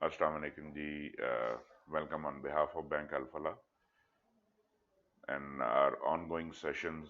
Assalamu alaikum ji. Welcome on behalf of Bank Alfala and our ongoing sessions.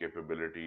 capability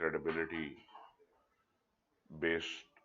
credibility based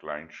clients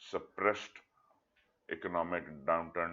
suppressed economic downturn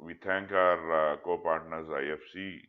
we thank our co-partners IFC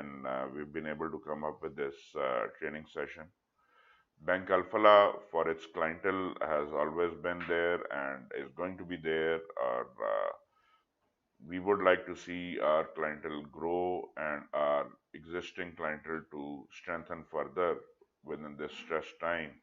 and we've been able to come up with this training session. Bank Alfala for its clientele has always been there and is going to be there. We would like to see our clientele grow and our existing clientele to strengthen further within this stress time.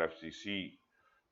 RFCC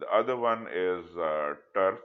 The other one is TERF,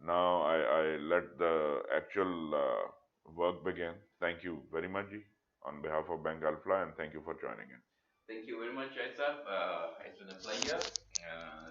Now I let the actual work begin. Thank you very much, Ji, on behalf of Bank Alpha, and thank you for joining in. Thank you very much, Shahid Saab. It's been a pleasure. Uh,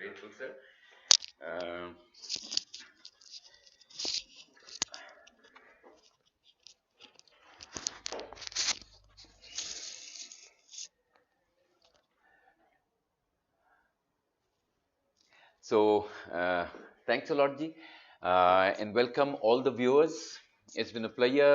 Grateful, sir. Uh, so, thanks a lot, Ji, and welcome all the viewers. It's been a pleasure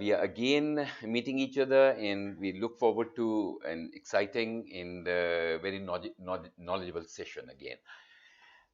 we are again meeting each other, and we look forward to an exciting and very knowledgeable session again.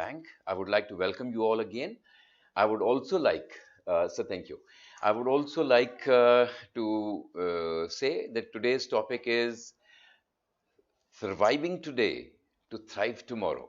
Bank, I would like to welcome you all again. I would also like, so thank you. I would also like to say that today's topic is surviving today to thrive tomorrow.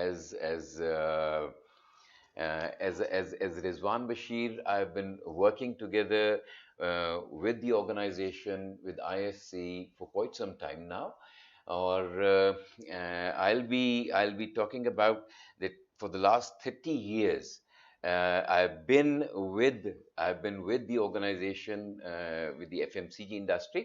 as Rizwan Bashir, I've been working together with the organization, with ISC for quite some time now. Or I'll be talking about that for the last 30 years. I've been with the organization with the FMCG industry.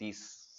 30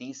30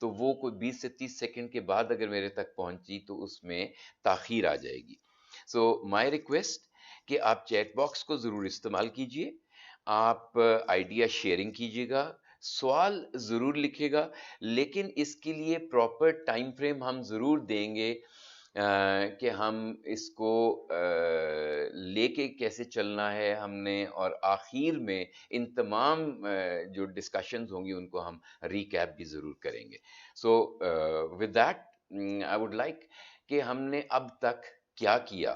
تو وہ کوئی 20 سے 30 second کے بعد اگر میرے تک پہنچی تو اس میں تاخیر آ جائے گی. سو مائی ریکویسٹ کہ آپ چیٹ باکس کو ضرور استعمال کیجئے, آپ آئیڈیا شیئرنگ کیجیے گا, سوال ضرور لکھے گا, لیکن اس کے لیے پراپر ٹائم فریم ہم ضرور دیں گے کہ ہم اس کو لے کے کیسے چلنا ہے ہم نے, اور آخر میں ان تمام جو ڈسکشنز ہوں گی ان کو ہم ریکیپ بھی ضرور کریں گے. So with that I would like کہ ہم نے اب تک کیا کیا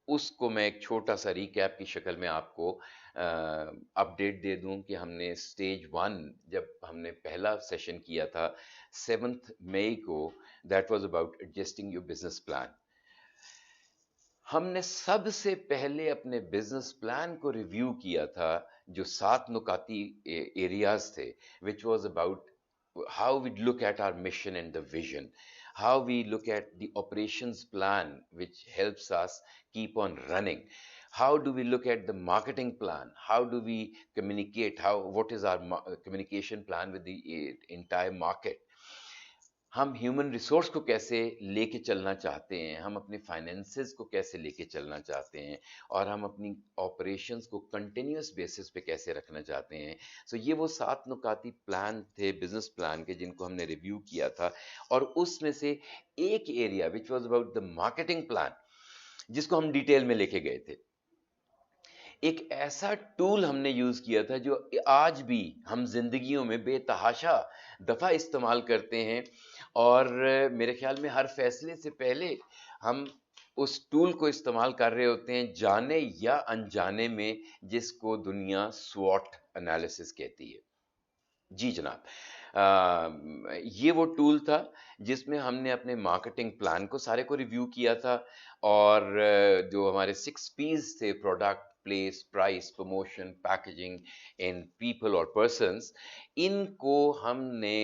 اس کو میں ایک چھوٹا سا ریکیپ کی شکل میں آپ کو اپڈیٹ دے دوں کہ ہم نے اسٹیج 1 جب ہم نے پہلا سیشن کیا تھا 7 مئی کو, that was about adjusting your business plan. ہم نے سب سے پہلے اپنے بزنس پلان کو ریویو کیا تھا جو 7 نکاتی ایریاز تھے, which was about how we look at our mission and the vision, how we look at the operations plan which helps us keep on running, how do we look at the marketing plan, how do we communicate, what is our communication plan with the entire market, ہم human resource کو کیسے لے کے چلنا چاہتے ہیں, ہم اپنے فائنینسز کو کیسے لے کے چلنا چاہتے ہیں, اور ہم اپنی آپریشنز کو کنٹینیوس بیسس پہ کیسے رکھنا چاہتے ہیں. سو یہ وہ 7 نکاتی پلان تھے بزنس پلان کے جن کو ہم نے ریویو کیا تھا, اور اس میں سے ایک area which was about the marketing plan جس کو ہم ڈیٹیل میں لے کے گئے تھے. ایک ایسا ٹول ہم نے یوز کیا تھا جو آج بھی ہم زندگیوں میں بے تحاشا دفعہ استعمال کرتے ہیں, اور میرے خیال میں ہر فیصلے سے پہلے ہم اس ٹول کو استعمال کر رہے ہوتے ہیں جانے یا انجانے میں, جس کو دنیا سوٹ انالیسس کہتی ہے. جی جناب, یہ وہ ٹول تھا جس میں ہم نے اپنے مارکیٹنگ پلان کو سارے کو ریویو کیا تھا, اور جو ہمارے 6 P's تھے, product, place, price, promotion, packaging and people اور پرسنس, ان کو ہم نے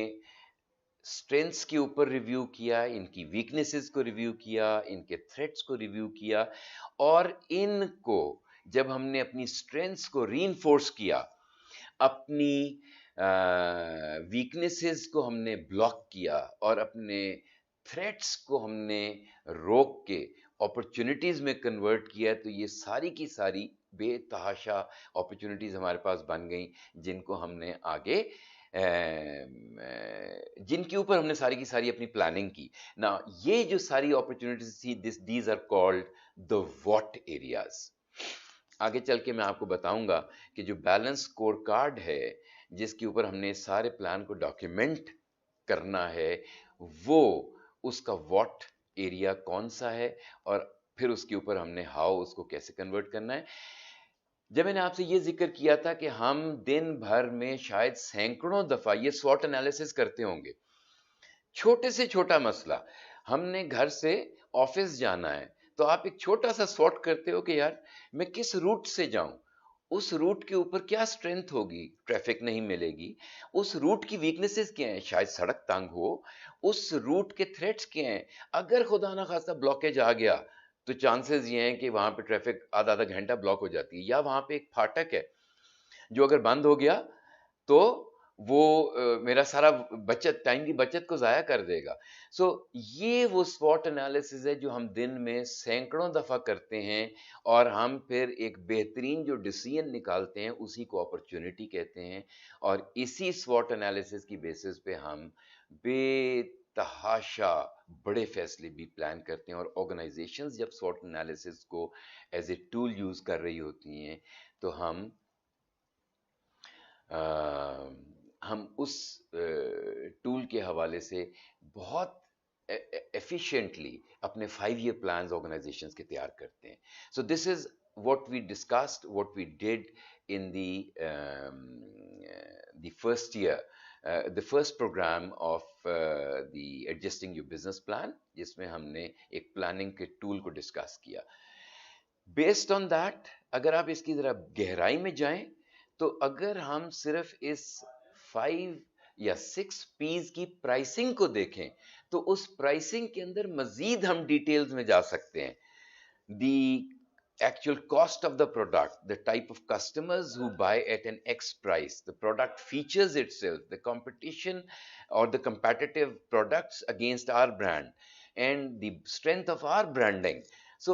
اسٹرینتھس کے اوپر ریویو کیا, ان کی ویکنیسز کو ریویو کیا, ان کے تھریٹس کو ریویو کیا, اور ان کو جب ہم نے اپنی اسٹرینتھس کو ری انفورس کیا, اپنی ویکنیسز کو ہم نے بلاک کیا, اور اپنے تھریٹس کو ہم نے روک کے اپرچونٹیز میں کنورٹ کیا, تو یہ ساری کی ساری بے تحاشا اپرچونٹیز ہمارے پاس بن گئیں جن کو ہم نے آگے جن کے اوپر ہم نے ساری کی ساری اپنی پلاننگ کی نا. یہ جو ساری اپرچونٹیز تھی, these are called the what areas. آگے چل کے میں آپ کو بتاؤں گا کہ جو بیلنس اسکور کارڈ ہے جس کے اوپر ہم نے سارے پلان کو ڈاکیومنٹ کرنا ہے, وہ اس کا واٹ ایریا کون سا ہے, اور پھر اس کے اوپر ہم نے ہاؤ اس کو کیسے کنورٹ کرنا ہے. جب میں نے آپ سے یہ ذکر کیا تھا کہ ہم دن بھر میں شاید سینکڑوں دفعہ یہ سوٹ انالیسس کرتے ہوں گے, چھوٹے سے چھوٹا مسئلہ, ہم نے گھر سے آفس جانا ہے تو آپ ایک چھوٹا سا سوٹ کرتے ہو کہ یار میں کس روٹ سے جاؤں, اس روٹ کے اوپر کیا سٹرینتھ ہوگی, ٹریفک نہیں ملے گی, اس روٹ کی ویکنیسز کیا ہیں, شاید سڑک تنگ ہو, اس روٹ کے تھریٹس کیا ہیں, اگر خدا نہ خواستہ بلاکیج آ گیا تو چانسز یہ ہیں کہ وہاں پہ ٹریفک آدھا گھنٹہ بلاک ہو جاتی ہے, یا وہاں پہ ایک پھاٹک ہے جو اگر بند ہو گیا تو وہ میرا سارا بچت, ٹائم کی بچت کو ضائع کر دے گا. سو یہ وہ سوٹ انالیسز ہے جو ہم دن میں سینکڑوں دفعہ کرتے ہیں, اور ہم پھر ایک بہترین جو ڈیسیژن نکالتے ہیں اسی کو اپرچونٹی کہتے ہیں, اور اسی سوٹ انالیسز کی بیسس پہ ہم بے تحاشا بڑے فیصلے بھی پلان کرتے ہیں. اور آرگنائزیشنز جب سوٹ انالیسز کو ایز اے ٹول یوز کر رہی ہوتی ہیں تو ہم اس ٹول کے حوالے سے بہت ایفیشینٹلی اپنے 5 year plans آرگنائزیشنز کے تیار کرتے ہیں. سو this is what we discussed, what we did in the first year, the first program of the adjusting your business plan, جس میں ہم نے ایک پلاننگ کے ٹول کو ڈسکس کیا. بیسڈ آن دیٹ اگر آپ اس کی ذرا گہرائی میں جائیں تو اگر ہم صرف اس 5 یا 6 P's کی پرائسنگ کو دیکھیں تو اس پرائسنگ کے اندر مزید ہم ڈیٹیلز میں جا سکتے ہیں. دی actual cost of the product, the type of customers who buy at an X price, the product features itself, the competition or the competitive products against our brand, and the strength of our branding. So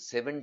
7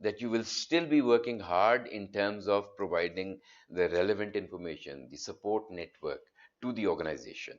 that you will still be working hard in terms of providing the relevant information, the support network to the organization.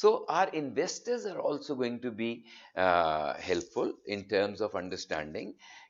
So our investors are also going to be helpful in terms of understanding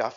tough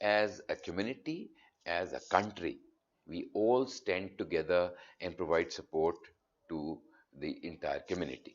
as a community, as a country, we all stand together and provide support to the entire community.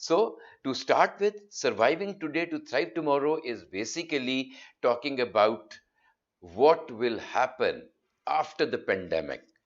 So, to start with, surviving today to thrive tomorrow is basically talking about what will happen after the pandemic.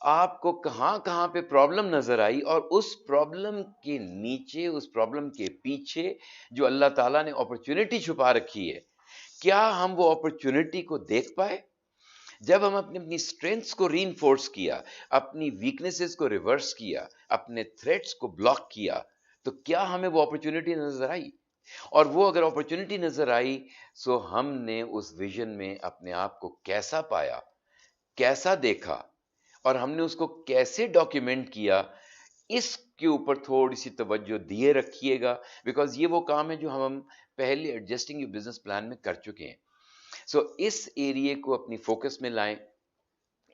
آپ کو کہاں کہاں پہ problem نظر آئی، اور اس problem کے نیچے، اس problem کے پیچھے جو اللہ تعالیٰ نے اپرچونٹی چھپا رکھی ہے، کیا ہم وہ اپرچونٹی کو دیکھ پائے؟ جب ہم اپنی اسٹرینگس کو ری انفورس کیا، اپنی ویکنیسز کو ریورس کیا، اپنے تھریٹس کو بلاک کیا، تو کیا ہمیں وہ اپرچونٹی نظر آئی؟ اور وہ اگر اپرچونٹی نظر آئی، سو ہم نے اس ویژن میں اپنے آپ کو کیسا پایا، کیسا دیکھا، اور ہم نے اس کو کیسے ڈاکیومنٹ کیا، اس کے اوپر تھوڑی سی توجہ دیے رکھیے گا، بیکاز یہ وہ کام ہے جو ہم پہلے ایڈجسٹنگ یور بزنس پلان میں کر چکے ہیں. سو اس ایریے کو اپنی فوکس میں لائیں،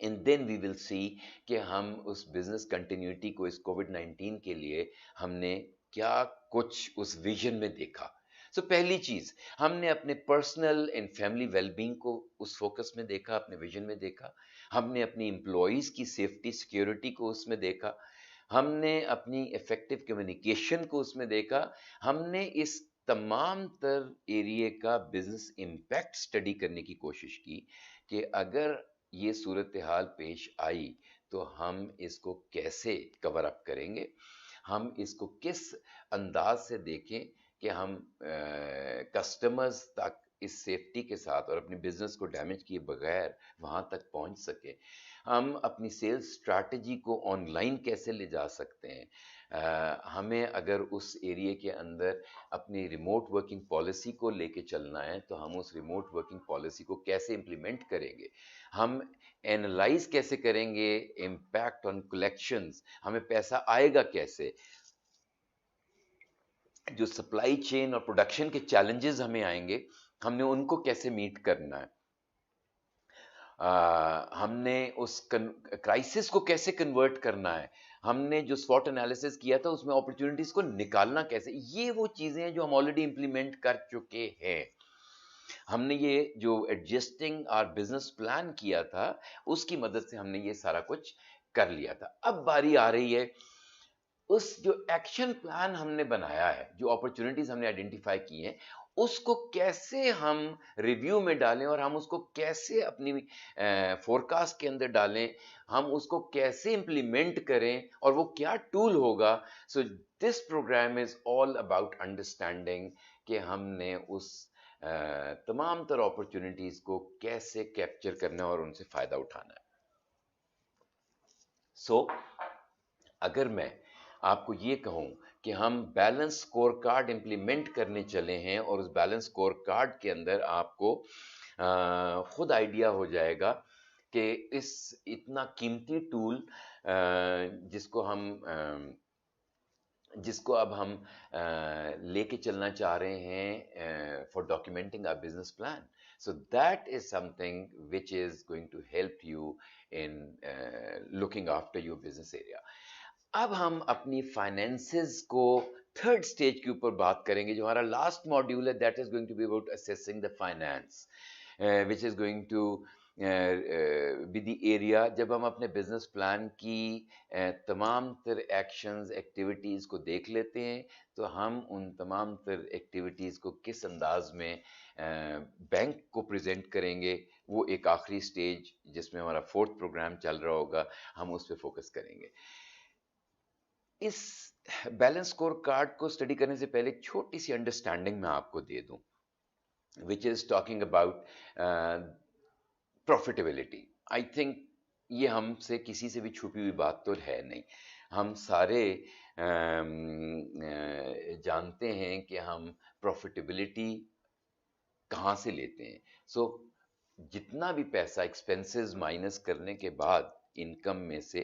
اینڈ دین وی ول سی کہ ہم اس بزنس کنٹینیوٹی کو اس کووڈ 19 کے لیے ہم نے کیا کچھ اس ویژن میں دیکھا. سو پہلی چیز، ہم نے اپنے personal and family well being کو اس فوکس میں دیکھا، اپنے ویژن میں دیکھا. ہم نے اپنی امپلائیز کی سیفٹی سیکیورٹی کو اس میں دیکھا. ہم نے اپنی افیکٹو کمیونیکیشن کو اس میں دیکھا. ہم نے اس تمام تر ایریے کا بزنس امپیکٹ اسٹڈی کرنے کی کوشش کی کہ اگر یہ صورتحال پیش آئی تو ہم اس کو کیسے کور اپ کریں گے، ہم اس کو کس انداز سے دیکھیں کہ ہم کسٹمرز تک اس سیفٹی کے ساتھ اور اپنی بزنس کو ڈیمیج کیے بغیر وہاں تک پہنچ سکیں. ہم اپنی سیلز اسٹریٹجی کو آن لائن کیسے لے جا سکتے ہیں. ہمیں اگر اس ایریے کے اندر اپنی ریموٹ ورکنگ پالیسی کو لے کے چلنا ہے تو ہم اس ریموٹ ورکنگ پالیسی کو کیسے امپلیمنٹ کریں گے. ہم اینالائز کیسے کریں گے امپیکٹ آن کلیکشنز، ہمیں پیسہ آئے گا کیسے، جو سپلائی چین اور پروڈکشن کے چیلنجز ہمیں آئیں گے ہم نے ان کو کیسے میٹ کرنا ہے. ہم نے اس کرائسس کو کیسے کنورٹ کرنا ہے. ہم نے جو سوٹ انالیسس کیا تھا اس میں اپرچونٹیز کو نکالنا کیسے. یہ وہ چیزیں ہیں جو ہم آلریڈی امپلیمنٹ کر چکے ہیں. ہم نے یہ جو ایڈجسٹنگ اور بزنس پلان کیا تھا اس کی مدد سے ہم نے یہ سارا کچھ کر لیا تھا. اب باری آ رہی ہے اس جو ایکشن پلان ہم نے بنایا ہے، جو اپرچونٹیز ہم نے آئیڈینٹیفائی کی ہیں، اس کو کیسے ہم ریویو میں ڈالیں اور ہم اس کو کیسے اپنی فورکاسٹ کے اندر ڈالیں، ہم اس کو کیسے امپلیمنٹ کریں اور وہ کیا ٹول ہوگا. So this program is all about understanding کہ ہم نے اس تمام تر اپرچونٹیز کو کیسے کیپچر کرنا ہے اور ان سے فائدہ اٹھانا ہے. سو اگر میں آپ کو یہ کہوں کہ ہم بیلنس اسکور کارڈ امپلیمنٹ کرنے چلے ہیں اور اس بیلنس اسکور کارڈ کے اندر آپ کو خود آئیڈیا ہو جائے گا کہ اس اتنا قیمتی ٹول جس کو اب ہم لے کے چلنا چاہ رہے ہیں for documenting our business plan. So that is something which is going to help you in looking after your business area. اب ہم اپنی فائنینسز کو تھرڈ سٹیج کے اوپر بات کریں گے جو ہمارا لاسٹ ماڈیول ہے. That is going to be about assessing the finance which is going to be the area. جب ہم اپنے بزنس پلان کی تمام تر ایکشنز ایکٹیویٹیز کو دیکھ لیتے ہیں تو ہم ان تمام تر ایکٹیویٹیز کو کس انداز میں بینک کو پریزنٹ کریں گے، وہ ایک آخری سٹیج جس میں ہمارا فورتھ پروگرام چل رہا ہوگا ہم اس پہ فوکس کریں گے. اس بیلنس اسکور کارڈ کو اسٹڈی کرنے سے پہلے چھوٹی سی انڈرسٹینڈنگ میں آپ کو دے دوں which is talking about profitability. I think یہ ہم سے کسی سے بھی چھپی ہوئی بات تو ہے نہیں. ہم سارے جانتے ہیں کہ ہم پروفیٹیبلٹی کہاں سے لیتے ہیں. سو جتنا بھی پیسہ ایکسپینسز مائنس کرنے کے بعد انکم میں سے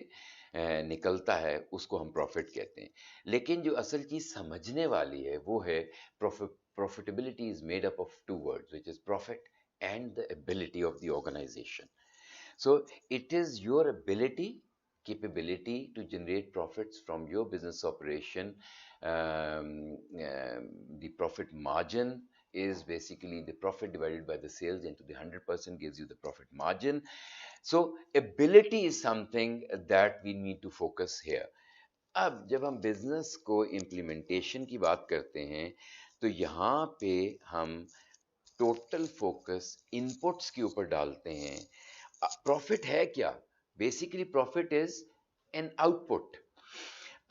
نکلتا ہے اس کو ہم پروفٹ کہتے ہیں. لیکن جو اصل چیز سمجھنے والی ہے وہ ہے profitability is made up of two words which is profit and the ability of the organization. So it is your capability to generate profits from your business operation. The profit margin is basically the profit divided by the sales into the 100% gives you the profit margin. So ability is something that we need to focus here. اب جب ہم business کو implementation کی بات کرتے ہیں تو یہاں پہ ہم ٹوٹل فوکس ان پٹس کے اوپر ڈالتے ہیں. پروفٹ ہے کیا؟ Basically, profit is an output.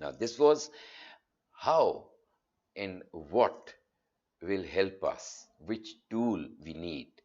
Now this was how and what will help us, which tool we need.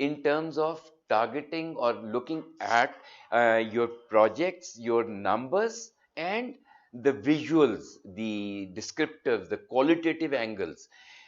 in terms of targeting or looking at your projects, your numbers and the visuals, the descriptives, the qualitative angles.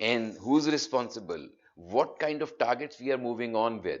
And who's responsible? What kind of targets we are moving on with?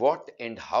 what and how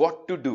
what to do,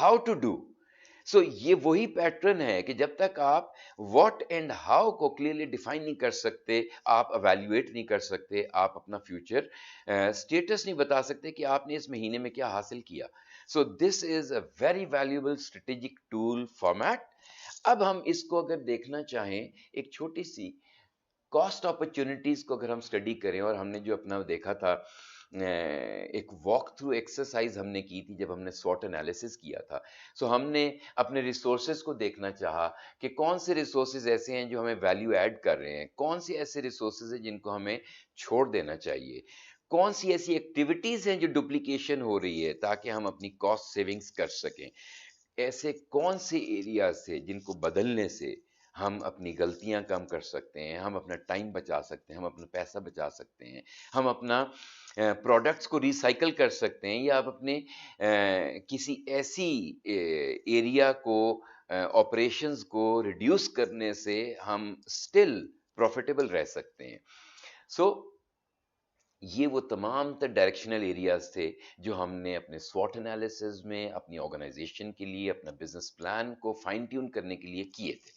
how to do. سو یہ وہی pattern ہے کہ جب تک آپ what and how کو clearly define نہیں کر سکتے، آپ ایویلویٹ نہیں کر سکتے، آپ اپنا فیوچر اسٹیٹس نہیں بتا سکتے کہ آپ نے اس مہینے میں کیا حاصل کیا. So this is a very valuable strategic tool format. اب ہم اس کو اگر دیکھنا چاہیں، ایک چھوٹی سی کاسٹ اپرچونیٹیز کو اگر ہم اسٹڈی کریں، اور ہم نے جو اپنا دیکھا تھا، ایک واک تھرو ایکسرسائز ہم نے کی تھی جب ہم نے سوٹ انالیسس کیا تھا. سو ہم نے اپنے ریسورسز کو دیکھنا چاہا کہ کون سے ریسورسز ایسے ہیں جو ہمیں ویلیو ایڈ کر رہے ہیں، کون سے ایسے ریسورسز ہیں جن کو ہمیں چھوڑ دینا چاہیے، کون سی ایسی ایکٹیویٹیز ہیں جو ڈپلیکیشن ہو رہی ہے تاکہ ہم اپنی کاسٹ سیونگز کر سکیں، ایسے کون سے ایریاز تھے جن کو بدلنے سے ہم اپنی غلطیاں کم کر سکتے ہیں، ہم اپنا ٹائم بچا سکتے ہیں، ہم اپنا پیسہ بچا سکتے ہیں، ہم اپنا پروڈکٹس کو ریسائیکل کر سکتے ہیں، یا آپ اپنے کسی ایسی ایریا کو، آپریشنز کو ریڈیوس کرنے سے ہم اسٹل پروفیٹیبل رہ سکتے ہیں. سو یہ وہ تمام تر ڈائریکشنل ایریاز تھے جو ہم نے اپنے سوٹ انالیسز میں اپنی آرگنائزیشن کے لیے، اپنا بزنس پلان کو فائن ٹیون کرنے کے لیے کیے تھے.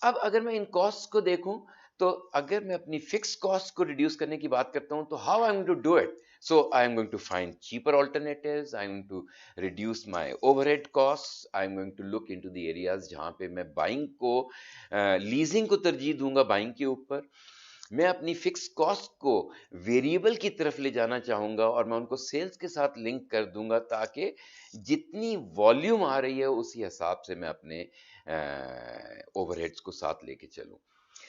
اب اگر میں ان کاسٹ کو دیکھوں تو اگر میں اپنی فکس کاسٹ کو ریڈیوس کرنے کی بات کرتا ہوں تو how I am to do it. So I am going to find cheaper alternatives, I am to reduce my overhead cost, I am going to look into the areas جہاں پہ میں buying کو، leasing کو ترجیح دوں گا buying کے اوپر. میں اپنی فکس کاسٹ کو ویریبل کی طرف لے جانا چاہوں گا اور میں ان کو سیلز کے ساتھ لنک کر دوں گا تاکہ جتنی والیوم آ رہی ہے اسی حساب سے میں اپنے اوور ہیڈس کو ساتھ لے کے چلوں.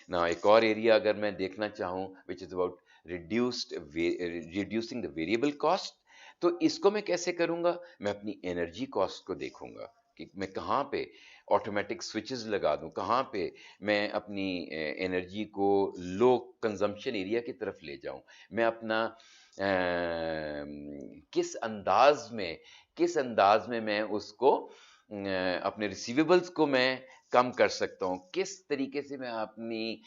نا ایک اور ایریا اگر میں دیکھنا چاہوں which is about reducing the variable cost, تو اس کو میں کیسے کروں گا؟ میں اپنی انرجی کاسٹ کو دیکھوں گا کہ میں کہاں پہ آٹومیٹک سوئچز لگا دوں، کہاں پہ میں اپنی انرجی کو لو کنزمپشن ایریا کی طرف لے جاؤں، میں اپنا کس انداز میں اس کو اپنے ریسیویبلس کو میں کم کر سکتا ہوں، کس طریقے سے میں اپنی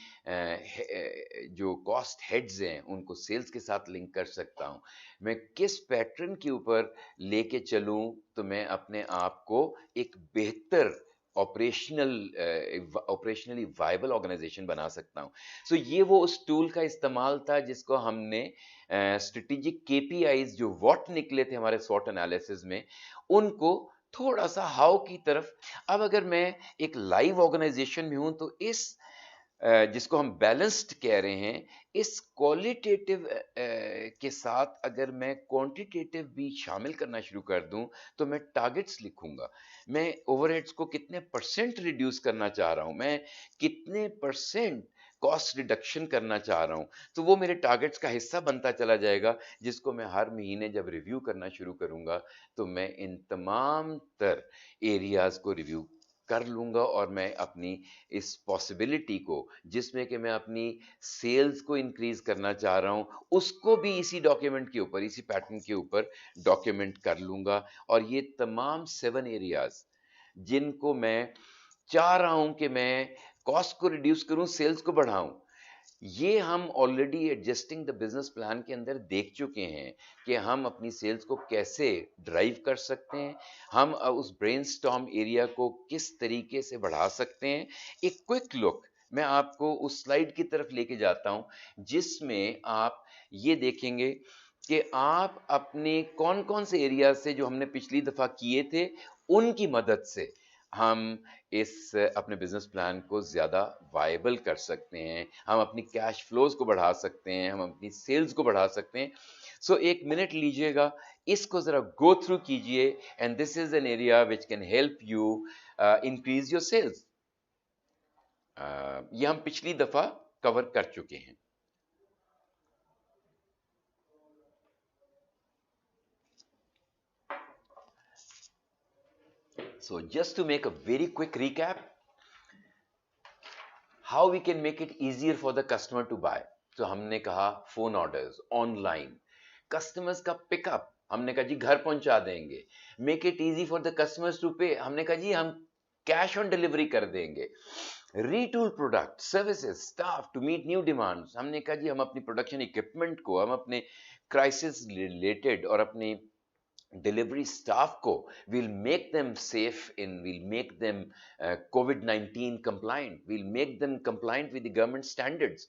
جو کاسٹ ہیڈز ہیں ان کو سیلز کے ساتھ لنک کر سکتا ہوں، میں کس پیٹرن کے اوپر لے کے چلوں تو میں اپنے آپ کو ایک بہتر آپریشنلی وائبل آرگنائزیشن بنا سکتا ہوں. سو یہ وہ اس ٹول کا استعمال تھا جس کو ہم نے اسٹریٹجک کے پی آئیز جو واٹ نکلے تھے ہمارے سوٹ انالیسز میں، ان کو تھوڑا سا ہاؤ کی طرف. اب اگر میں ایک لائیو آرگنائزیشن میں ہوں تو اس جس کو ہم بیلنسڈ کہہ رہے ہیں، اس کوالٹیٹیو کے ساتھ اگر میں کوانٹیٹیو بھی شامل کرنا شروع کر دوں تو میں ٹارگٹس لکھوں گا، میں اوور ہیڈس کو کتنے پرسنٹ ریڈیوس کرنا چاہ رہا ہوں، میں کتنے پرسنٹ کاسٹ ریڈکشن کرنا چاہ رہا ہوں، تو وہ میرے ٹارگٹس کا حصہ بنتا چلا جائے گا، جس کو میں ہر مہینے جب ریویو کرنا شروع کروں گا تو میں ان تمام تر ایریاز کو ریویو کر لوں گا، اور میں اپنی اس پاسبلٹی کو جس میں کہ میں اپنی سیلز کو انکریز کرنا چاہ رہا ہوں اس کو بھی اسی ڈاکیومنٹ کے اوپر، اسی پیٹرن کے اوپر ڈاکیومنٹ کر لوں گا. اور یہ تمام 7 ایریاز جن کو میں چاہ رہا ہوں کہ میں کاسٹ کو ریڈیوس کروں، سیلز کو بڑھاؤں، یہ ہم already adjusting the business plan کے اندر دیکھ چکے ہیں کہ ہم اپنی سیلز کو کیسے ڈرائیو کر سکتے ہیں، ہم اس برین سٹارم ایریا کو کس طریقے سے بڑھا سکتے ہیں. ایک کوئک لک میں آپ کو اس سلائیڈ کی طرف لے کے جاتا ہوں جس میں آپ یہ دیکھیں گے کہ آپ اپنے کون کون سے ایریا سے جو ہم نے پچھلی دفعہ کیے تھے ان کی مدد سے ہم اس اپنے بزنس پلان کو زیادہ وائبل کر سکتے ہیں، ہم اپنی کیش فلوز کو بڑھا سکتے ہیں، ہم اپنی سیلز کو بڑھا سکتے ہیں. سو ایک منٹ لیجئے گا، اس کو ذرا گو تھرو کیجئے، and this is an area which can help you increase your sales. یہ ہم پچھلی دفعہ کور کر چکے ہیں. So just to make a very quick recap, how we can make it easier for the customer to buy. So ہم نے کہا phone orders, on line, customers کا پک اپ ہم نے کہا جی گھر پہنچا دیں گے، make it easy for the customers to pay ہم نے کہا جی ہم کیش آن ڈلیوری کر دیں گے، retool product, services, staff to meet new demands ہم نے کہا جی ہم اپنی پروڈکشن اکوپمنٹ کو، ہم اپنے کرائسس ریلیٹڈ اور اپنی delivery staff ko, we'll make them safe we'll make them COVID-19 compliant, we'll make them compliant with the government standards.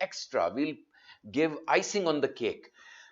extra, we'll give icing on the cake.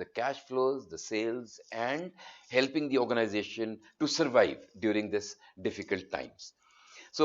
the cash flows, the sales and helping the organization to survive during this difficult times. So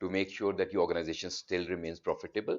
to make sure that your organization still remains profitable.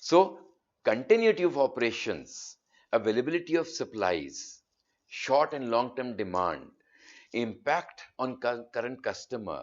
So, continuity of operations, availability of supplies, short and long-term demand, impact on current customer,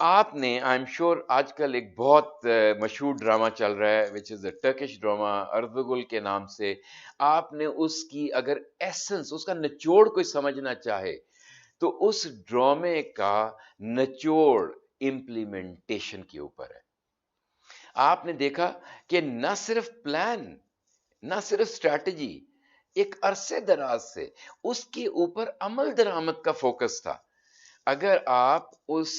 آپ نے I am sure آج کل ایک بہت مشہور drama چل رہا ہے وچ از اے ٹرکش ڈرامہ اردگل کے نام سے. آپ نے اس کی اگر ایسنس، اس کا نچوڑ کوئی سمجھنا چاہے تو اس ڈرامے کا نچوڑ امپلیمنٹیشن کے اوپر ہے. آپ نے دیکھا کہ نہ صرف پلان، نہ صرف اسٹریٹجی، ایک عرصے دراز سے اس کے اوپر عمل درآمد کا فوکس تھا. اگر آپ اس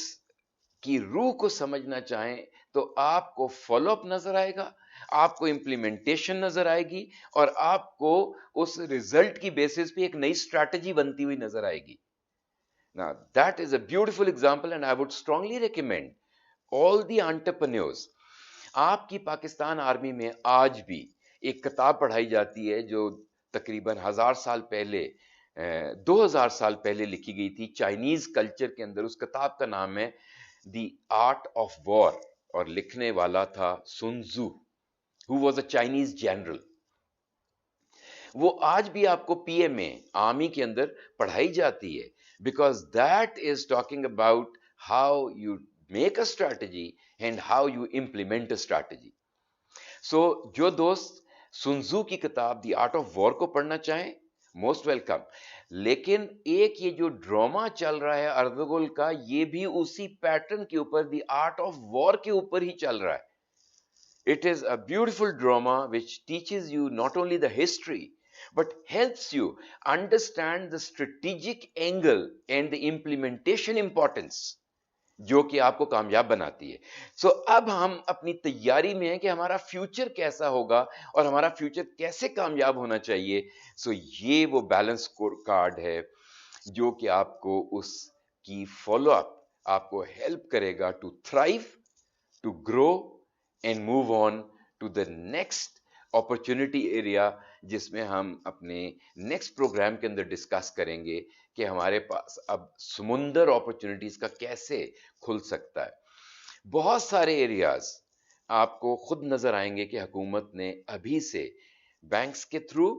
کی روح کو سمجھنا چاہیں تو آپ کو فالو اپ نظر آئے گا، آپ کو امپلیمنٹیشن نظر آئے گی، اور آپ کو اس ریزلٹ کی بیسس پہ ایک نئی اسٹریٹجی بنتی ہوئی نظر آئے گی. Now, that is a beautiful example and I would strongly recommend all the entrepreneurs. آپ کی پاکستان آرمی میں آج بھی ایک کتاب پڑھائی جاتی ہے جو تقریباً 1000 سال پہلے، 2000 سال پہلے لکھی گئی تھی چائنیز کلچر کے اندر. اس کتاب کا نام ہے دی آرٹ آف وار، اور لکھنے والا تھا سنزو who was a Chinese general. وہ آج بھی آپ کو پی ایم اے آرمی کے اندر پڑھائی جاتی ہے، because that is talking about how you make a strategy and how you implement a strategy. So جو دوست سنزو کی کتاب دی آرٹ آف وار کو پڑھنا چاہیں، موسٹ ویلکم. لیکن ایک یہ جو ڈراما چل رہا ہے اردگل کا، یہ بھی اسی پیٹرن کے اوپر، دی آرٹ آف وار کے اوپر ہی چل رہا ہے. It is a beautiful drama which teaches you not only the history but helps you understand the strategic angle and the implementation importance جو کہ آپ کو کامیاب بناتی ہے. سو اب ہم اپنی تیاری میں ہیں کہ ہمارا فیوچر کیسا ہوگا اور ہمارا فیوچر کیسے کامیاب ہونا چاہیے. سو یہ وہ بیلنس کارڈ ہے جو کہ آپ کو اس کی فالو اپ آپ کو ہیلپ کرے گا to thrive, to grow and move on to the next opportunity area, جس میں ہم اپنے نیکسٹ پروگرام کے اندر ڈسکس کریں گے کہ ہمارے پاس اب سمندر اپرچونٹیز کا کیسے کھل سکتا ہے. بہت سارے ایریاز آپ کو خود نظر آئیں گے کہ حکومت نے ابھی سے بینکس کے تھرو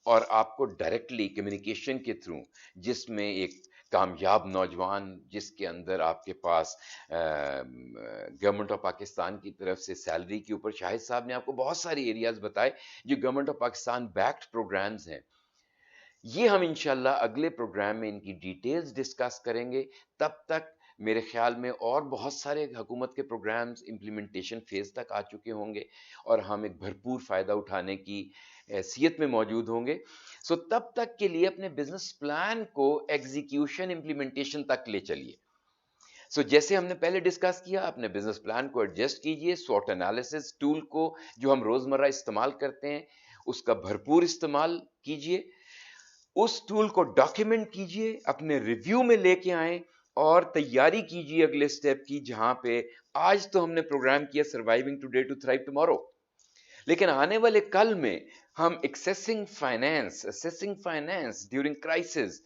اور آپ کو ڈائریکٹلی کمیونیکیشن کے تھرو، جس میں ایک کامیاب نوجوان جس کے اندر آپ کے پاس گورنمنٹ آف پاکستان کی طرف سے سیلری کے اوپر، شاہد صاحب نے آپ کو بہت ساری ایریاز بتائے جو government of Pakistan backed programmes ہیں. یہ ہم انشاءاللہ اگلے پروگرام میں ان کی ڈیٹیلز ڈسکس کریں گے. تب تک میرے خیال میں اور بہت سارے حکومت کے پروگرامز امپلیمنٹیشن فیز تک آ چکے ہوں گے اور ہم ایک بھرپور فائدہ اٹھانے کی حیثیت میں موجود ہوں گے. سو تب تک کے لیے اپنے بزنس پلان کو ایگزیکیوشن امپلیمنٹیشن تک لے چلیے. سو جیسے ہم نے پہلے ڈسکس کیا، اپنے بزنس پلان کو ایڈجسٹ کیجئے. سوٹ انالیسس ٹول کو جو ہم روزمرہ استعمال کرتے ہیں اس کا بھرپور استعمال کیجئے. اس ٹول کو ڈاکیومنٹ کیجئے، اپنے ریویو میں لے کے آئیں اور تیاری کیجئے اگلے سٹیپ کی، جہاں پہ آج تو ہم نے پروگرام کیا surviving today to thrive tomorrow, لیکن آنے والے کل میں ہم اسیسنگ فائنینس ڈیورنگ کرائسس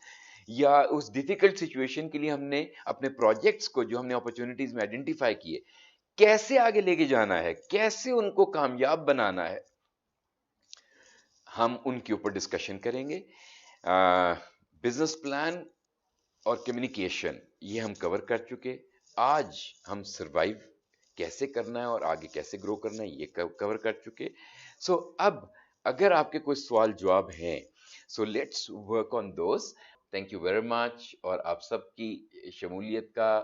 یا اس ڈیفیکلٹ سچویشن کے لیے ہم نے اپنے پروجیکٹس کو جو ہم نے اپرچونٹیز میں آئیڈینٹیفائی کیے، کیسے آگے لے کے جانا ہے، کیسے ان کو کامیاب بنانا ہے، ہم ان کے اوپر ڈسکشن کریں گے. بزنس پلان اور کمیونیکیشن یہ ہم کور کر چکے. آج ہم سروائیو کیسے کرنا ہے اور آگے کیسے گرو کرنا ہے یہ کور کر چکے. سو اب اگر آپ کے کوئی سوال جواب ہیں، so let's work on those. Thank you very much, اور آپ سب کی شمولیت کا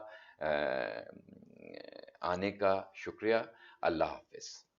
آنے کا شکریہ. اللہ حافظ.